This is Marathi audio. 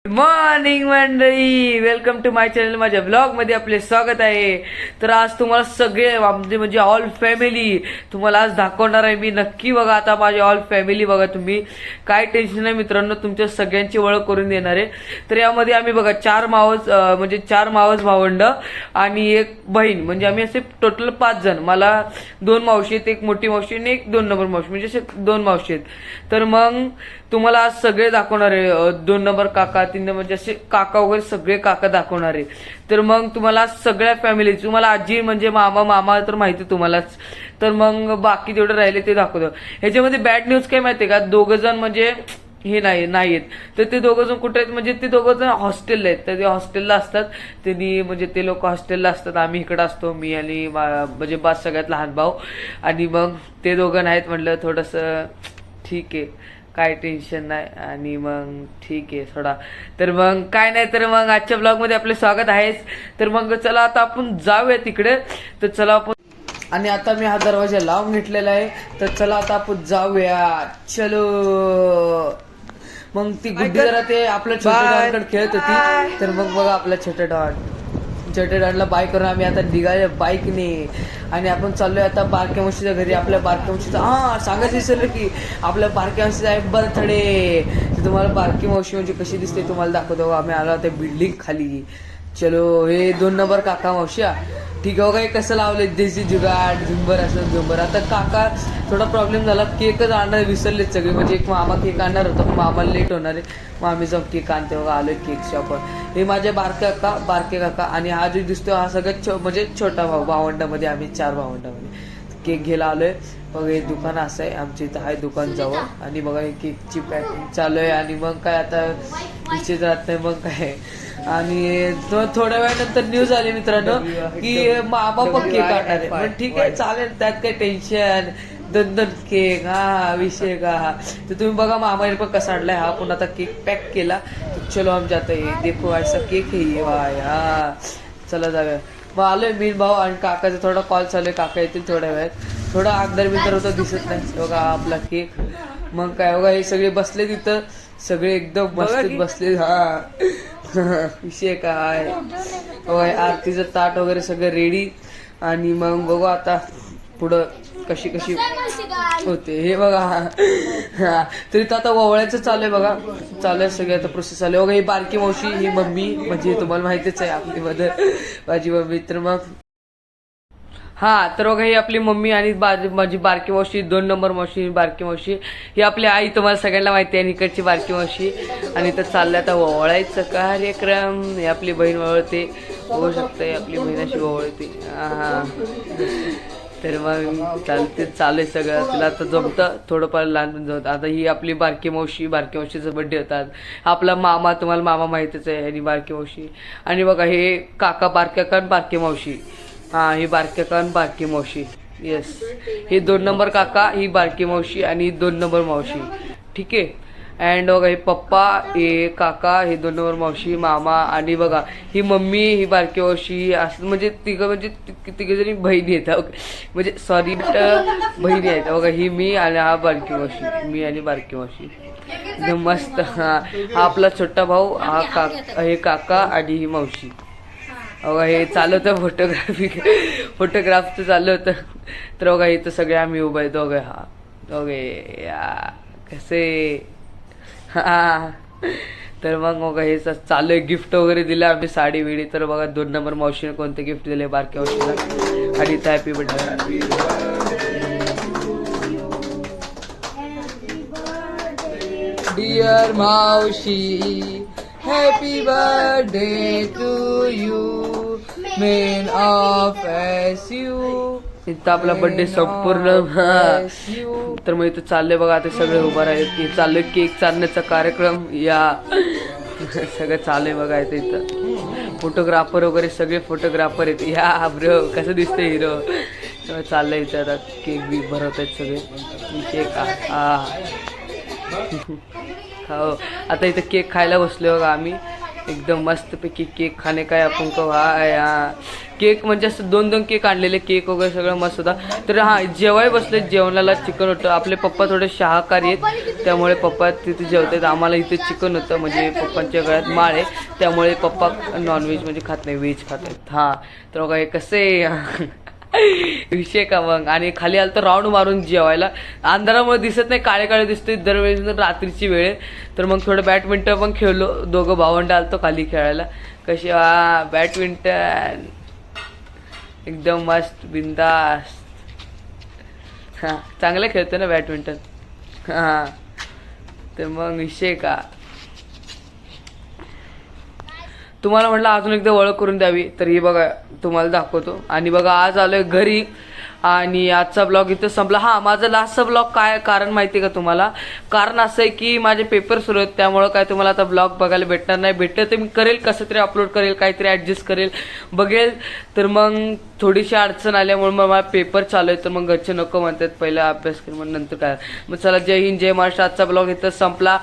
मॉर्निंग मंडळी, वेलकम टू माय चॅनल. माझ्या ब्लॉग मध्ये आपले स्वागत आहे. तर आज तुम्हाला सगळे म्हणजे ऑल फॅमिली तुम्हाला आज दाखवणार आहे मी. नक्की बघा, आता माझी ऑल फॅमिली बघा तुम्ही. काय टेन्शन नाही मित्रांनो, तुमच्या सगळ्यांची ओळख करून देणार आहे. तर यामध्ये आम्ही बघा चार मावस भावंड आणि एक बहीण, म्हणजे आम्ही असे टोटल 5 जण. मला 2 मावशी आहेत, एक मोठी मावशी आणि एक 2 नंबर मावशी, म्हणजे असे 2 मावशी आहेत. तर मग तुम्हाला आज सगळे दाखवणार आहे. 2 नंबर काका, 3 नंबर, म्हणजे असे काका वगैरे सगळे काका दाखवणार आहे. तर मग तुम्हाला सगळ्या फॅमिली, तुम्हाला आजी म्हणजे मामा तर माहिती तुम्हालाच. तर मग बाकी जेवढे राहिले ते दाखवतो. ह्याच्यामध्ये बॅड न्यूज काय माहितीये का, 2 जण म्हणजे हे नाहीत. तर ते 2 जण कुठे आहेत, म्हणजे ते 2 जण हॉस्टेलला आहेत. तर ते हॉस्टेलला असतात. त्यांनी म्हणजे ते लोक हॉस्टेलला असतात, आम्ही इकडे असतो. मी आणि म्हणजे बास सगळ्यात लहान भाऊ. आणि मग ते 2 नाहीत म्हटलं थोडंसं ठीक आहे, काय टेन्शन नाही. आणि मग ठीक आहे थोडा. तर मग काय नाही, तर मग आजच्या ब्लॉग मध्ये आपले स्वागत आहेच. तर मग चला आता आपण जाऊया तिकडे. तर चला आपण, आणि आता मी हा दरवाजा लावून घेतलेला आहे. तर चला आता आपण जाऊया, चलो. मग ती गुड्डी जरा ते आपल्या छोट्या डॉनकडे खेळत होती. तर मग बघा आपल्या छोट्या डॉनला बाय करून आम्ही आता निघाले बाईकने. आणि आपण चाललोय आता बारक्या मावशीच्या घरी. आपल्या बारक्या मावशीचा सांगायचं विसरलं की आपल्या बारक्या मावशीचा आहे बर्थडे. तर तुम्हाला बारकी मावशी म्हणजे कशी दिसते तुम्हाला दाखवतो. आम्ही आलो त्या बिल्डिंग खाली. चलो, हे 2 नंबर काका मावशी. ठीक आहे, काय कसं लावले देशी जुगाड, झुंबर असं झुंबर. आता काका थोडा प्रॉब्लेम झाला, केकच आणणार विसरलेच सगळे. म्हणजे एक मामा केक आणणार होता, मग आम्हाला लेट होणार आहे. मग आम्ही जाऊन केक आणते बघा, आलोय केक शॉपवर. हे माझे बारके काका. आणि हा जो दिसतो हा सगळ्यात म्हणजे छोटा भाऊ. भावंडामध्ये आम्ही 4 भावंडामध्ये केक घ्यायला आलोय. बघा हे दुकान असं आहे आमच्या इथं, आहे दुकान जवळ. आणि बघा हे केकची पॅकिंग चालू आहे. आणि मग काय आता विषय राहत नाही मग काय. आणि थोड्या वेळानंतर न्यूज आली मित्रांनो की मामा पण केक आणणार आहे. पण ठीक आहे, चालेल, त्यात काही टेन्शन. 2 केक, विषय का. तर तुम्ही बघा मामाने पण कसा आणलाय. हा पण आता केक पॅक केला. तर चलो हम जाते हैं, देखो ऐसा केक है ये भाई. चला जाऊया. मग आलोय मी भाऊ आणि काकाचा थोडा कॉल चालू आहे. काका येतील थोड्या वेळात. थोडा अंदर होतं, दिसत नाही. बघा आपला केक. मग काय बघा, हे सगळे बसले तिथं, सगळे एकदम मस्त बसले. विषय काय. आरतीचं ताट वगैरे सगळं रेडी. आणि मग बघू आता पुढं कशी होते हे बघा. तरी तर आता ववळ्याचं चालू आहे बघा, चालू आहे सगळं आता प्रोसेस चालू आहे बघा. ही बारकी मावशी, ही मम्मी, म्हणजे तुम्हाला माहितीच आहे आपली मदर, माझी मम्मी. तर मग तर बघा ही आपली मम्मी आणि माझी बारकी मावशी, 2 नंबर मावशी, बारकी मावशी. ही आपली आई, तुम्हाला सगळ्यांना माहिती आहे, इकडची बारकी मावशी. आणि तर चाललंय आता ववळायचं कार्यक्रम. ही आपली बहीण ववळते, होऊ शकते आपली बहीण अशी ववळते. तर मग चालू आहे सगळं. तिला आता जमतं थोडंफार, लहानपण जमत. आता ही आपली बारकी मावशीचा बर्थडे होतात. आपला मामा, तुम्हाला मामा माहितीच आहे, आणि बारकी मावशी. आणि बघा हे काका, बारक्या काका, बारकी मावशी. ही बारक्या काका आणि बारकी मावशी. येस, हे 2 नंबर काका, ही बारकी मावशी आणि 2 नंबर मावशी. ठीक आहे. अँड बघा हे पप्पा, हे काका, हे 2 नंबर मावशी, मामा. आणि बघा ही मम्मी, ही बारकी मावशी. असं म्हणजे तिघ जणी बहिणी आहेत. म्हणजे सॉरी, बहिणी आहेत. बघा ही मी आणि हा बारकी मावशी, मी आणि बारकी मावशी. एकदम मस्त. हा आपला छोटा भाऊ, हे काका आणि ही मावशी. बघा हे चालू होतं फोटोग्राफचं चालू होतं. तर बघा इथं सगळे आम्ही उभा आहे दोघे. कसे. तर मग बघा हे चालू आहे. गिफ्ट वगैरे दिलं आम्ही, साडी विडी. तर बघा 2 नंबर मावशीने कोणते गिफ्ट दिले बारक्या मावशीला. आणि इथं happy birthday dear Mavshi, happy birthday to you, men of S you. इथं आपला बर्थडे संपूर्ण. तर मग इथं चाललंय बघा, आता सगळे उभा आहेत. चाललंय केक चालण्याचा कार्यक्रम. सगळं चाललंय बघा. इथं फोटोग्राफर वगैरे सगळे फोटोग्राफर आहेत. ब्रो कसं दिसतंय हिरो. चाललंय इथं आता केक बी भरवत आहेत सगळे. केक हो, आता इथं केक खायला बसलो बघा आम्ही. एकदम मस्तपैकी केक खाणे काय आपण को हाय हा केक म्हणजे असं 2-2 केक आणलेले केक वगैरे सगळं मस्त होता. तर हा जेवाय बसले जेवणाला चिकन होतं. आपले पप्पा थोडे शाकाहारी आहेत त्यामुळे पप्पा तिथे जेवतात. आम्हाला इथे चिकन होतं म्हणजे पप्पांच्या गळ्यात माळ आहे त्यामुळे पप्पा नॉनव्हेज म्हणजे खात नाही व्हेज खात आहेत. हां तर बघा हे कसे विषय का मग. आणि खाली आलं तर राऊंड मारून जेवायला अंधारामुळे दिसत नाही काळे काळे दिसते दरवेळेस रात्रीची वेळ आहे. तर मग थोडं बॅडमिंटन पण खेळलो. दोघं भावंड आलतो खाली खेळायला. कशी बॅडमिंटन एकदम मस्त बिंदास. हां चांगलं खेळतो ना बॅडमिंटन. हां तर मग विषय का तुम्हाला म्हटलं अजून एकदा ओळख करून द्यावी तर ही बघा तुम्हाला दाखवतो. आणि बघा आज आलोय घरी आणि आजचा ब्लॉग इथं संपला. हां माझा लास्टचा ब्लॉग काय कारण माहिती आहे का तुम्हाला. कारण असं आहे की माझे पेपर सुरू आहेत त्यामुळं काय तुम्हाला आता ब्लॉग बघायला भेटणार नाही. भेटलं तर मी करेल कसं तरी अपलोड करेल काहीतरी ॲडजस्ट करेल बघेल. तर मग थोडीशी अडचण आल्यामुळे मग मला पेपर चालू आहे तर मग घरचे नको म्हणतात पहिला अभ्यास कर मग नंतर काय. मग चला जय हिंद जय महाराष्ट्र. आजचा ब्लॉग इथं संपला.